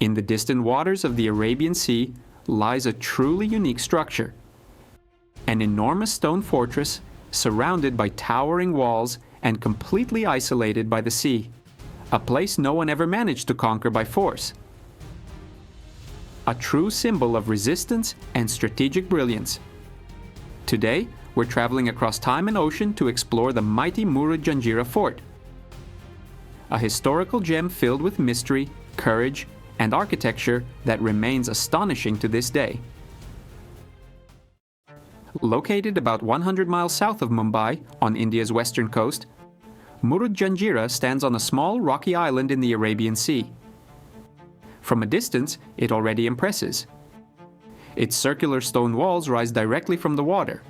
In the distant waters of the Arabian Sea lies a truly unique structure. An enormous stone fortress surrounded by towering walls and completely isolated by the sea, a place no one ever managed to conquer by force. A true symbol of resistance and strategic brilliance. Today, we're traveling across time and ocean to explore the mighty Murud-Janjira fort, a historical gem filled with mystery, courage, and architecture that remains astonishing to this day. Located about 100 miles south of Mumbai, on India's western coast, Murud-Janjira stands on a small rocky island in the Arabian Sea. From a distance, it already impresses. Its circular stone walls rise directly from the water,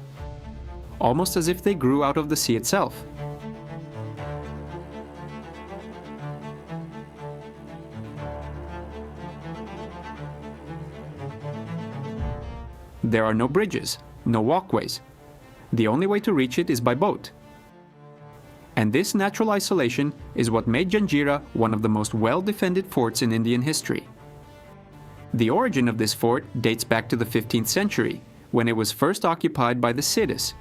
almost as if they grew out of the sea itself. There are no bridges, no walkways. The only way to reach it is by boat. And this natural isolation is what made Janjira one of the most well-defended forts in Indian history. The origin of this fort dates back to the 15th century, when it was first occupied by the Siddhis,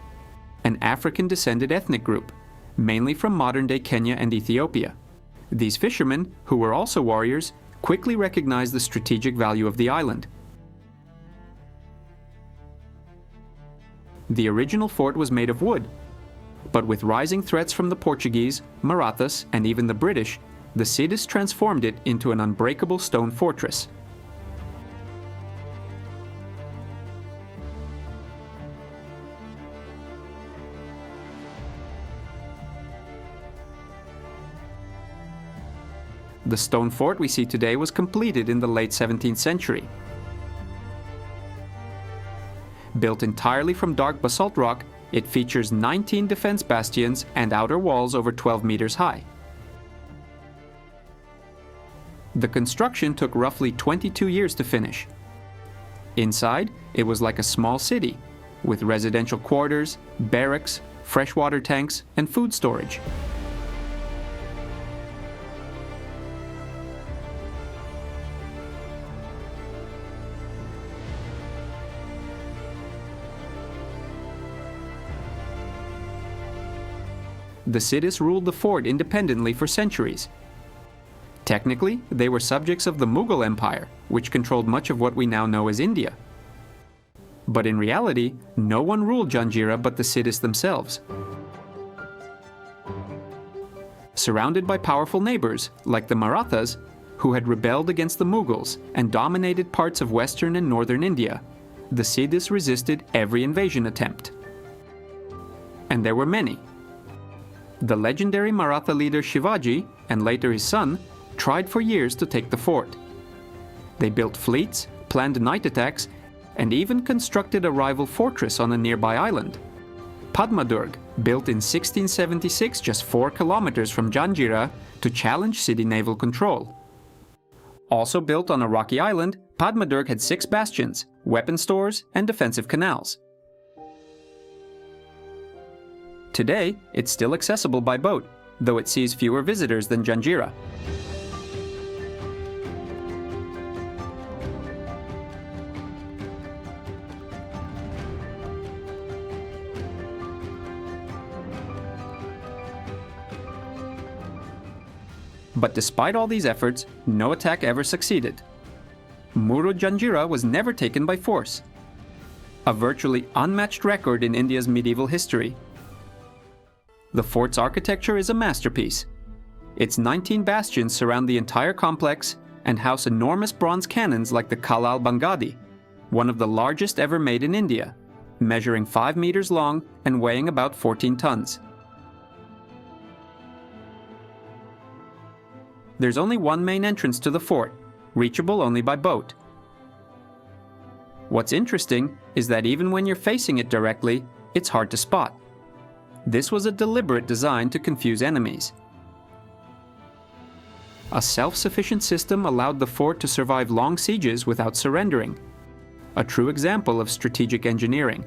an African-descended ethnic group, mainly from modern-day Kenya and Ethiopia. These fishermen, who were also warriors, quickly recognized the strategic value of the island. The original fort was made of wood, but with rising threats from the Portuguese, Marathas, and even the British, the Siddhis transformed it into an unbreakable stone fortress. The stone fort we see today was completed in the late 17th century. Built entirely from dark basalt rock, it features 19 defense bastions and outer walls over 12 meters high. The construction took roughly 22 years to finish. Inside, it was like a small city, with residential quarters, barracks, freshwater tanks, and food storage. The Siddhis ruled the fort independently for centuries. Technically, they were subjects of the Mughal Empire, which controlled much of what we now know as India. But in reality, no one ruled Janjira but the Siddhis themselves. Surrounded by powerful neighbors, like the Marathas, who had rebelled against the Mughals and dominated parts of western and northern India, the Siddhis resisted every invasion attempt. And there were many. The legendary Maratha leader Shivaji, and later his son, tried for years to take the fort. They built fleets, planned night attacks, and even constructed a rival fortress on a nearby island. Padmadurg, built in 1676 just 4 kilometers from Janjira to challenge city naval control. Also built on a rocky island, Padmadurg had 6 bastions, weapon stores, and defensive canals. Today, it's still accessible by boat, though it sees fewer visitors than Janjira. But despite all these efforts, no attack ever succeeded. Murud-Janjira was never taken by force, a virtually unmatched record in India's medieval history. The fort's architecture is a masterpiece. Its 19 bastions surround the entire complex and house enormous bronze cannons like the Kalal Bangadi, one of the largest ever made in India, measuring 5 meters long and weighing about 14 tons. There's only one main entrance to the fort, reachable only by boat. What's interesting is that even when you're facing it directly, it's hard to spot. This was a deliberate design to confuse enemies. A self-sufficient system allowed the fort to survive long sieges without surrendering, a true example of strategic engineering.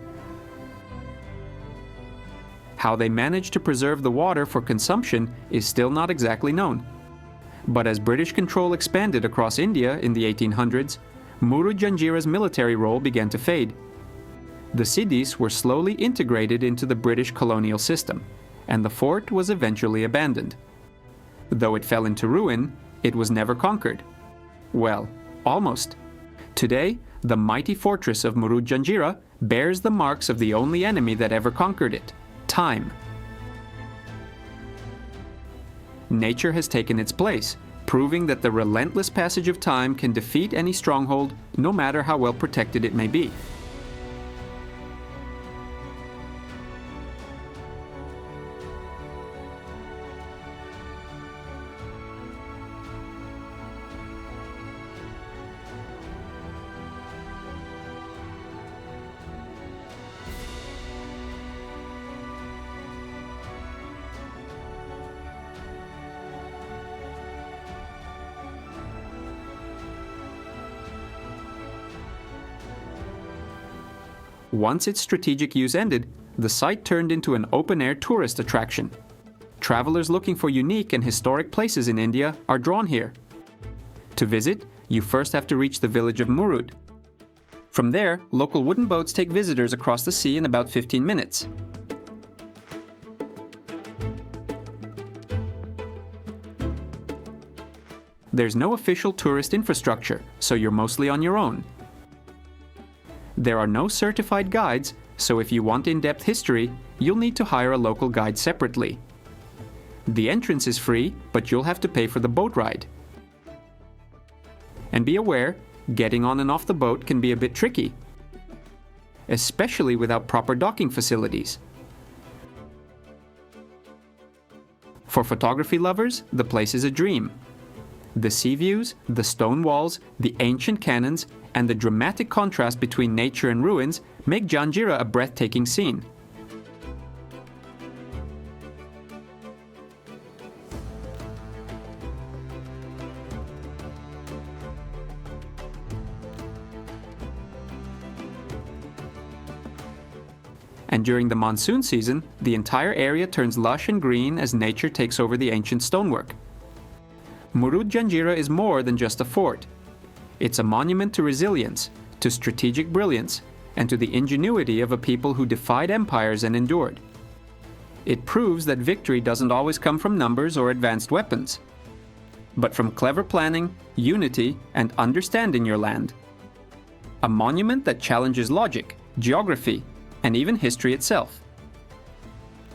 How they managed to preserve the water for consumption is still not exactly known. But as British control expanded across India in the 1800s, Murud-Janjira's military role began to fade. The Siddhis were slowly integrated into the British colonial system, and the fort was eventually abandoned. Though it fell into ruin, it was never conquered. Well, almost. Today, the mighty fortress of Murud-Janjira bears the marks of the only enemy that ever conquered it: time. Nature has taken its place, proving that the relentless passage of time can defeat any stronghold, no matter how well protected it may be. Once its strategic use ended, the site turned into an open-air tourist attraction. Travelers looking for unique and historic places in India are drawn here. To visit, you first have to reach the village of Murud. From there, local wooden boats take visitors across the sea in about 15 minutes. There's no official tourist infrastructure, so you're mostly on your own. There are no certified guides, so if you want in-depth history, you'll need to hire a local guide separately. The entrance is free, but you'll have to pay for the boat ride. And be aware, getting on and off the boat can be a bit tricky, especially without proper docking facilities. For photography lovers, the place is a dream. The sea views, the stone walls, the ancient cannons, and the dramatic contrast between nature and ruins make Janjira a breathtaking scene. And during the monsoon season, the entire area turns lush and green as nature takes over the ancient stonework. Murud-Janjira is more than just a fort. It's a monument to resilience, to strategic brilliance, and to the ingenuity of a people who defied empires and endured. It proves that victory doesn't always come from numbers or advanced weapons, but from clever planning, unity, and understanding your land. A monument that challenges logic, geography, and even history itself.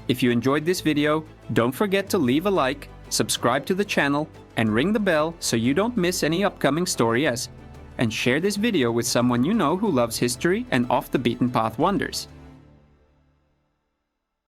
If you enjoyed this video, don't forget to leave a like, subscribe to the channel, and ring the bell so you don't miss any upcoming stories, and share this video with someone you know who loves history and off-the-beaten-path wonders.